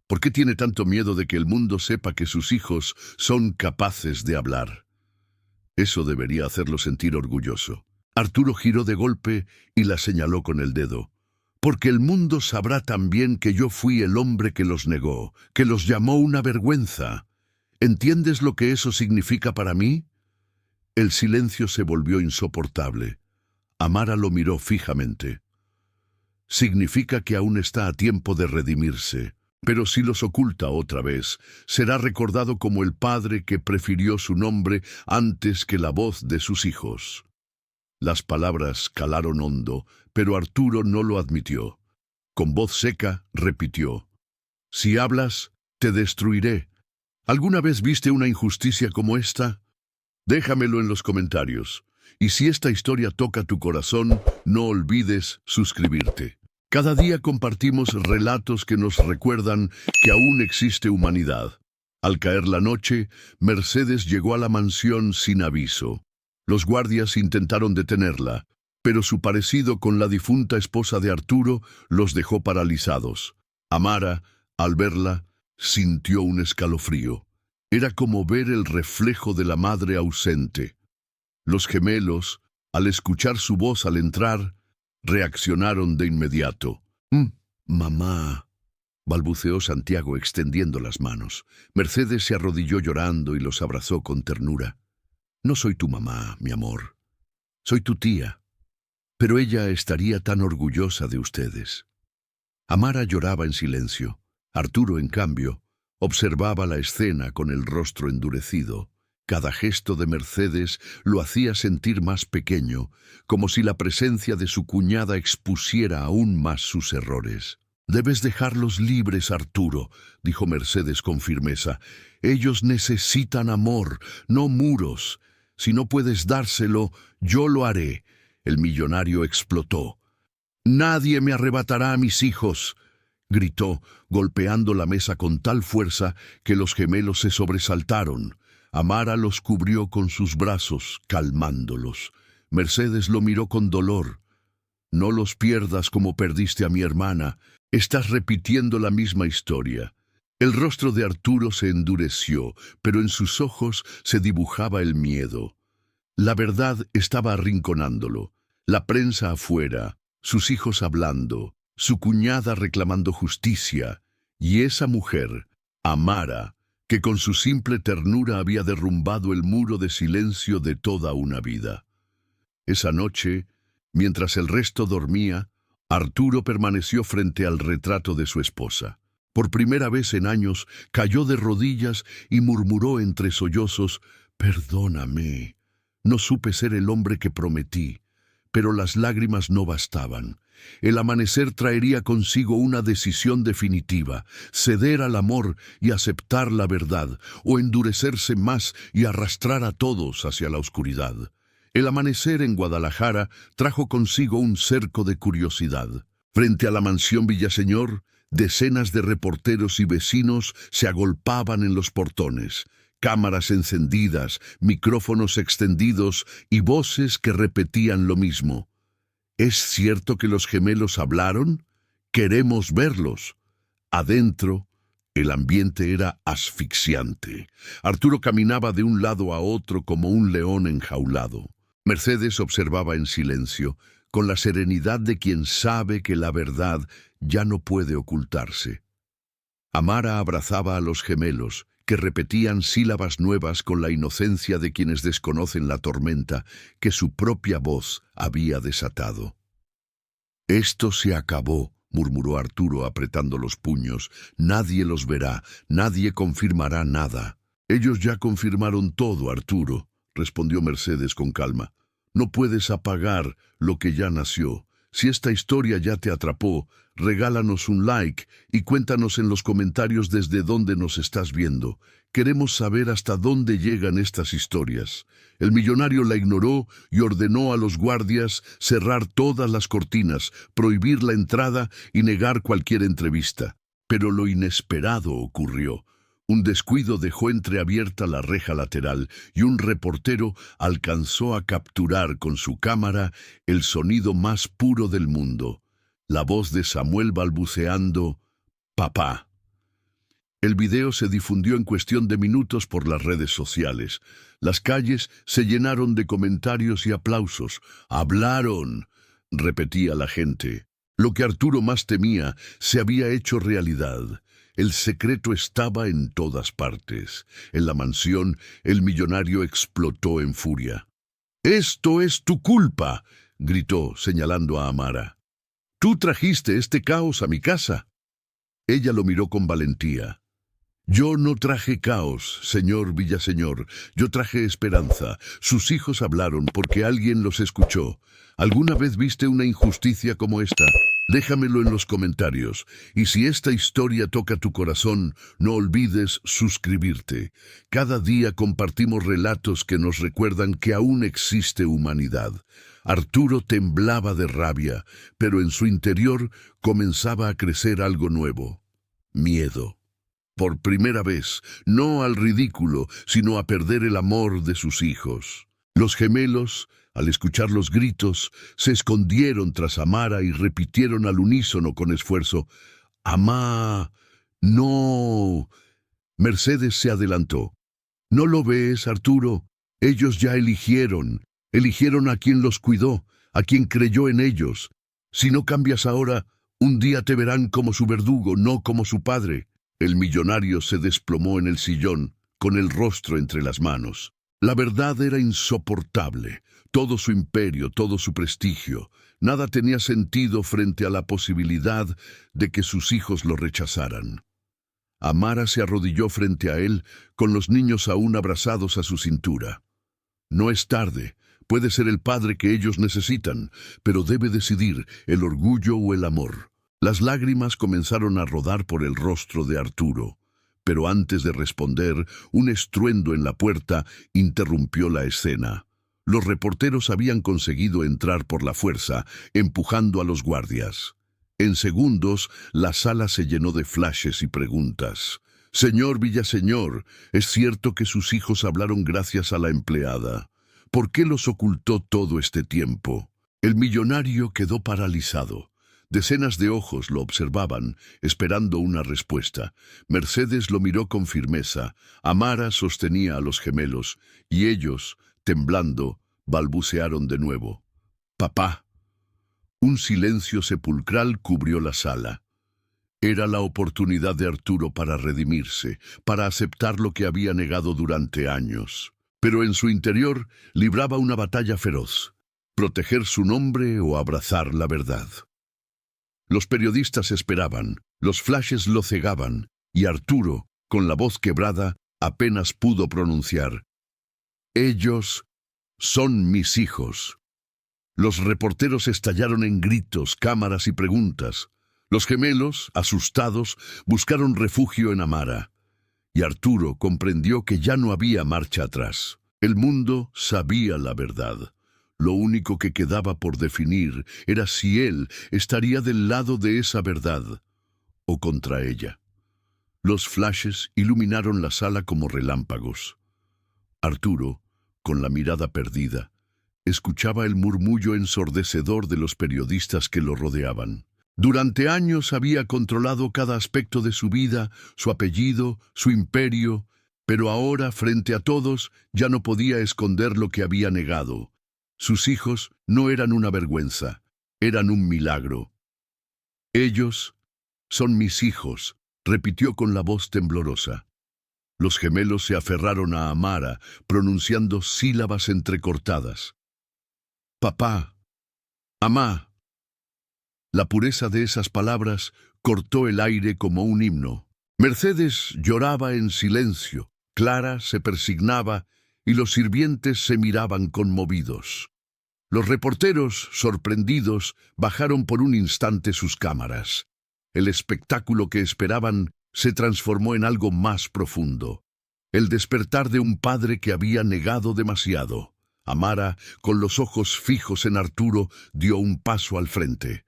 ¿Por qué tiene tanto miedo de que el mundo sepa que sus hijos son capaces de hablar? Eso debería hacerlo sentir orgulloso. Arturo giró de golpe y la señaló con el dedo. «Porque el mundo sabrá también que yo fui el hombre que los negó, que los llamó una vergüenza. ¿Entiendes lo que eso significa para mí?». El silencio se volvió insoportable. Amara lo miró fijamente. «Significa que aún está a tiempo de redimirse, pero si los oculta otra vez, será recordado como el padre que prefirió su nombre antes que la voz de sus hijos». Las palabras calaron hondo, pero Arturo no lo admitió. Con voz seca repitió: «Si hablas, te destruiré. ¿Alguna vez viste una injusticia como esta? Déjamelo en los comentarios. Y si esta historia toca tu corazón, no olvides suscribirte. Cada día compartimos relatos que nos recuerdan que aún existe humanidad. Al caer la noche, Mercedes llegó a la mansión sin aviso. Los guardias intentaron detenerla, pero su parecido con la difunta esposa de Arturo los dejó paralizados. Amara, al verla, sintió un escalofrío. Era como ver el reflejo de la madre ausente. Los gemelos, al escuchar su voz al entrar, reaccionaron de inmediato. Mamá, balbuceó Santiago extendiendo las manos. Mercedes se arrodilló llorando y los abrazó con ternura. No soy tu mamá, mi amor. Soy tu tía. Pero ella estaría tan orgullosa de ustedes. Amara lloraba en silencio. Arturo, en cambio, observaba la escena con el rostro endurecido. Cada gesto de Mercedes lo hacía sentir más pequeño, como si la presencia de su cuñada expusiera aún más sus errores. «Debes dejarlos libres, Arturo», dijo Mercedes con firmeza. «Ellos necesitan amor, no muros. Si no puedes dárselo, yo lo haré». El millonario explotó. «Nadie me arrebatará a mis hijos», gritó, golpeando la mesa con tal fuerza que los gemelos se sobresaltaron. Amara los cubrió con sus brazos, calmándolos. Mercedes lo miró con dolor. «No los pierdas como perdiste a mi hermana. Estás repitiendo la misma historia». El rostro de Arturo se endureció, pero en sus ojos se dibujaba el miedo. La verdad estaba arrinconándolo. La prensa afuera, sus hijos hablando, su cuñada reclamando justicia, y esa mujer, Amara, que con su simple ternura había derrumbado el muro de silencio de toda una vida. Esa noche, mientras el resto dormía, Arturo permaneció frente al retrato de su esposa. Por primera vez en años, cayó de rodillas y murmuró entre sollozos: «Perdóname, no supe ser el hombre que prometí». Pero las lágrimas no bastaban. El amanecer traería consigo una decisión definitiva: ceder al amor y aceptar la verdad, o endurecerse más y arrastrar a todos hacia la oscuridad. El amanecer en Guadalajara trajo consigo un cerco de curiosidad. Frente a la mansión Villaseñor, decenas de reporteros y vecinos se agolpaban en los portones. Cámaras encendidas, micrófonos extendidos y voces que repetían lo mismo. ¿Es cierto que los gemelos hablaron? Queremos verlos. Adentro, el ambiente era asfixiante. Arturo caminaba de un lado a otro como un león enjaulado. Mercedes observaba en silencio, con la serenidad de quien sabe que la verdad ya no puede ocultarse. Amara abrazaba a los gemelos, que repetían sílabas nuevas con la inocencia de quienes desconocen la tormenta que su propia voz había desatado. «Esto se acabó», murmuró Arturo apretando los puños. «Nadie los verá, nadie confirmará nada». «Ellos ya confirmaron todo, Arturo», respondió Mercedes con calma. «No puedes apagar lo que ya nació. Si esta historia ya te atrapó, regálanos un like y cuéntanos en los comentarios desde dónde nos estás viendo. Queremos saber hasta dónde llegan estas historias». El millonario la ignoró y ordenó a los guardias cerrar todas las cortinas, prohibir la entrada y negar cualquier entrevista. Pero lo inesperado ocurrió. Un descuido dejó entreabierta la reja lateral y un reportero alcanzó a capturar con su cámara el sonido más puro del mundo: la voz de Samuel balbuceando: «Papá». El video se difundió en cuestión de minutos por las redes sociales. Las calles se llenaron de comentarios y aplausos. «¡Hablaron!», repetía la gente. Lo que Arturo más temía se había hecho realidad. El secreto estaba en todas partes. En la mansión, el millonario explotó en furia. «¡Esto es tu culpa!», gritó, señalando a Amara. «Tú trajiste este caos a mi casa». Ella lo miró con valentía. «Yo no traje caos, señor Villaseñor. Yo traje esperanza. Sus hijos hablaron porque alguien los escuchó. ¿Alguna vez viste una injusticia como esta? Déjamelo en los comentarios. Y si esta historia toca tu corazón, no olvides suscribirte. Cada día compartimos relatos que nos recuerdan que aún existe humanidad». Arturo temblaba de rabia, pero en su interior comenzaba a crecer algo nuevo: miedo. Por primera vez, no al ridículo, sino a perder el amor de sus hijos. Los gemelos, al escuchar los gritos, se escondieron tras Amara y repitieron al unísono con esfuerzo: «¡Amá! ¡No!». Mercedes se adelantó. «¿No lo ves, Arturo? Ellos ya eligieron a quien los cuidó, a quien creyó en ellos. Si no cambias ahora, un día te verán como su verdugo, no como su padre. El millonario se desplomó en el sillón, con el rostro entre las manos. La verdad era insoportable. Todo su imperio, todo su prestigio. Nada tenía sentido frente a la posibilidad de que sus hijos lo rechazaran. Amara se arrodilló frente a él, con los niños aún abrazados a su cintura. No es tarde. Puede ser el padre que ellos necesitan, pero debe decidir el orgullo o el amor. Las lágrimas comenzaron a rodar por el rostro de Arturo, pero antes de responder, un estruendo en la puerta interrumpió la escena. Los reporteros habían conseguido entrar por la fuerza, empujando a los guardias. En segundos, la sala se llenó de flashes y preguntas. «Señor Villaseñor, ¿es cierto que sus hijos hablaron gracias a la empleada? ¿Por qué los ocultó todo este tiempo?» El millonario quedó paralizado. Decenas de ojos lo observaban, esperando una respuesta. Mercedes lo miró con firmeza. Amara sostenía a los gemelos, y ellos, temblando, balbucearon de nuevo. «Papá». Un silencio sepulcral cubrió la sala. Era la oportunidad de Arturo para redimirse, para aceptar lo que había negado durante años. Pero en su interior libraba una batalla feroz: proteger su nombre o abrazar la verdad. Los periodistas esperaban, los flashes lo cegaban, y Arturo, con la voz quebrada, apenas pudo pronunciar: «Ellos son mis hijos». Los reporteros estallaron en gritos, cámaras y preguntas. Los gemelos, asustados, buscaron refugio en Amara. Y Arturo comprendió que ya no había marcha atrás. El mundo sabía la verdad. Lo único que quedaba por definir era si él estaría del lado de esa verdad o contra ella. Los flashes iluminaron la sala como relámpagos. Arturo, con la mirada perdida, escuchaba el murmullo ensordecedor de los periodistas que lo rodeaban. Durante años había controlado cada aspecto de su vida, su apellido, su imperio, pero ahora, frente a todos, ya no podía esconder lo que había negado. Sus hijos no eran una vergüenza, eran un milagro. «Ellos son mis hijos», repitió con la voz temblorosa. Los gemelos se aferraron a Amara, pronunciando sílabas entrecortadas. «Papá, amá». La pureza de esas palabras cortó el aire como un himno. Mercedes lloraba en silencio, Clara se persignaba y los sirvientes se miraban conmovidos. Los reporteros, sorprendidos, bajaron por un instante sus cámaras. El espectáculo que esperaban se transformó en algo más profundo. El despertar de un padre que había negado demasiado. Amara, con los ojos fijos en Arturo, dio un paso al frente.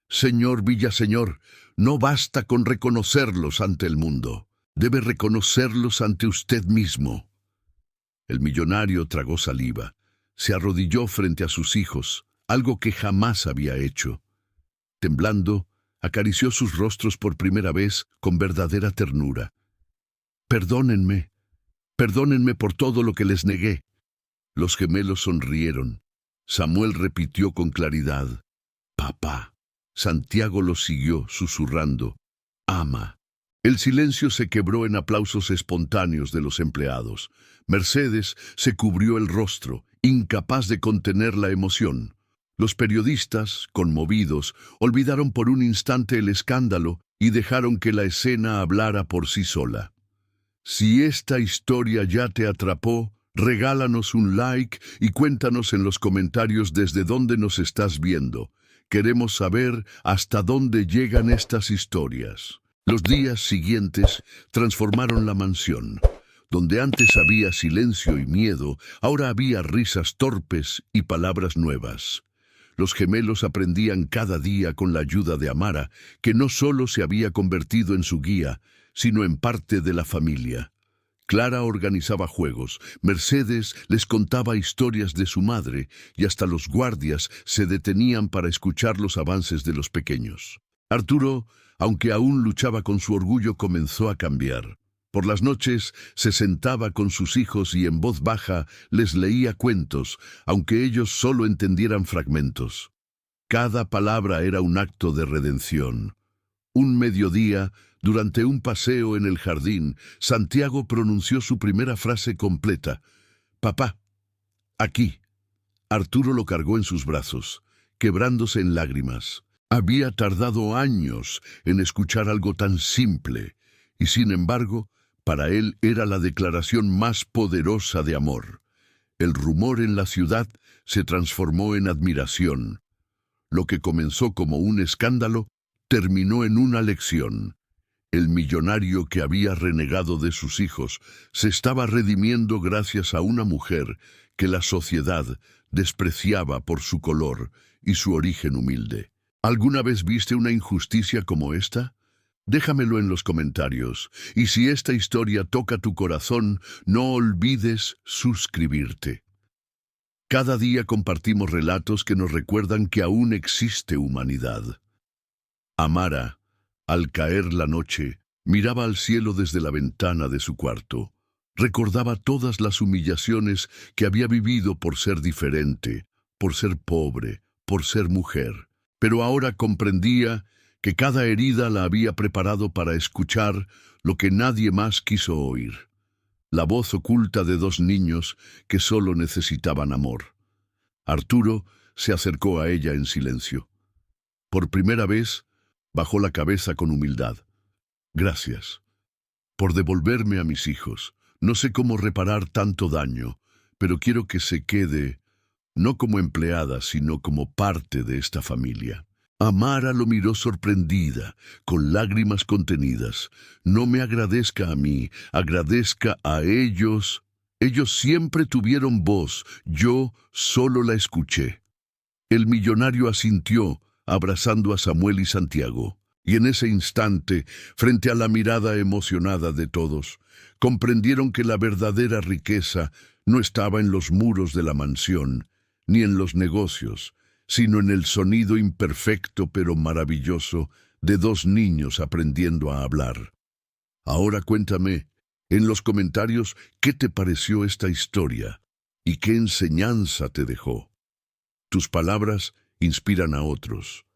«Señor Villaseñor, no basta con reconocerlos ante el mundo. Debe reconocerlos ante usted mismo». El millonario tragó saliva. Se arrodilló frente a sus hijos, algo que jamás había hecho. Temblando, acarició sus rostros por primera vez con verdadera ternura. «Perdónenme, perdónenme por todo lo que les negué». Los gemelos sonrieron. Samuel repitió con claridad: «Papá». Santiago lo siguió, susurrando: «Ama». El silencio se quebró en aplausos espontáneos de los empleados. Mercedes se cubrió el rostro, incapaz de contener la emoción. Los periodistas, conmovidos, olvidaron por un instante el escándalo y dejaron que la escena hablara por sí sola. Si esta historia ya te atrapó, regálanos un like y cuéntanos en los comentarios desde dónde nos estás viendo. Queremos saber hasta dónde llegan estas historias. Los días siguientes transformaron la mansión. Donde antes había silencio y miedo, ahora había risas torpes y palabras nuevas. Los gemelos aprendían cada día con la ayuda de Amara, que no solo se había convertido en su guía, sino en parte de la familia. Clara organizaba juegos, Mercedes les contaba historias de su madre y hasta los guardias se detenían para escuchar los avances de los pequeños. Arturo, aunque aún luchaba con su orgullo, comenzó a cambiar. Por las noches se sentaba con sus hijos y en voz baja les leía cuentos, aunque ellos solo entendieran fragmentos. Cada palabra era un acto de redención. Un mediodía, durante un paseo en el jardín, Santiago pronunció su primera frase completa. «Papá, aquí». Arturo lo cargó en sus brazos, quebrándose en lágrimas. Había tardado años en escuchar algo tan simple, y sin embargo, para él era la declaración más poderosa de amor. El rumor en la ciudad se transformó en admiración. Lo que comenzó como un escándalo terminó en una lección. El millonario que había renegado de sus hijos se estaba redimiendo gracias a una mujer que la sociedad despreciaba por su color y su origen humilde. ¿Alguna vez viste una injusticia como esta? Déjamelo en los comentarios. Y si esta historia toca tu corazón, no olvides suscribirte. Cada día compartimos relatos que nos recuerdan que aún existe humanidad. Amara, al caer la noche, miraba al cielo desde la ventana de su cuarto. Recordaba todas las humillaciones que había vivido por ser diferente, por ser pobre, por ser mujer. Pero ahora comprendía que cada herida la había preparado para escuchar lo que nadie más quiso oír. La voz oculta de dos niños que solo necesitaban amor. Arturo se acercó a ella en silencio. Por primera vez, bajó la cabeza con humildad. «Gracias por devolverme a mis hijos. No sé cómo reparar tanto daño, pero quiero que se quede, no como empleada, sino como parte de esta familia». Amara lo miró sorprendida, con lágrimas contenidas. «No me agradezca a mí, agradezca a ellos. Ellos siempre tuvieron voz, yo solo la escuché». El millonario asintió, abrazando a Samuel y Santiago. Y en ese instante, frente a la mirada emocionada de todos, comprendieron que la verdadera riqueza no estaba en los muros de la mansión, ni en los negocios, sino en el sonido imperfecto pero maravilloso de dos niños aprendiendo a hablar. Ahora cuéntame, en los comentarios, ¿qué te pareció esta historia? ¿Y qué enseñanza te dejó? Tus palabras inspiran a otros.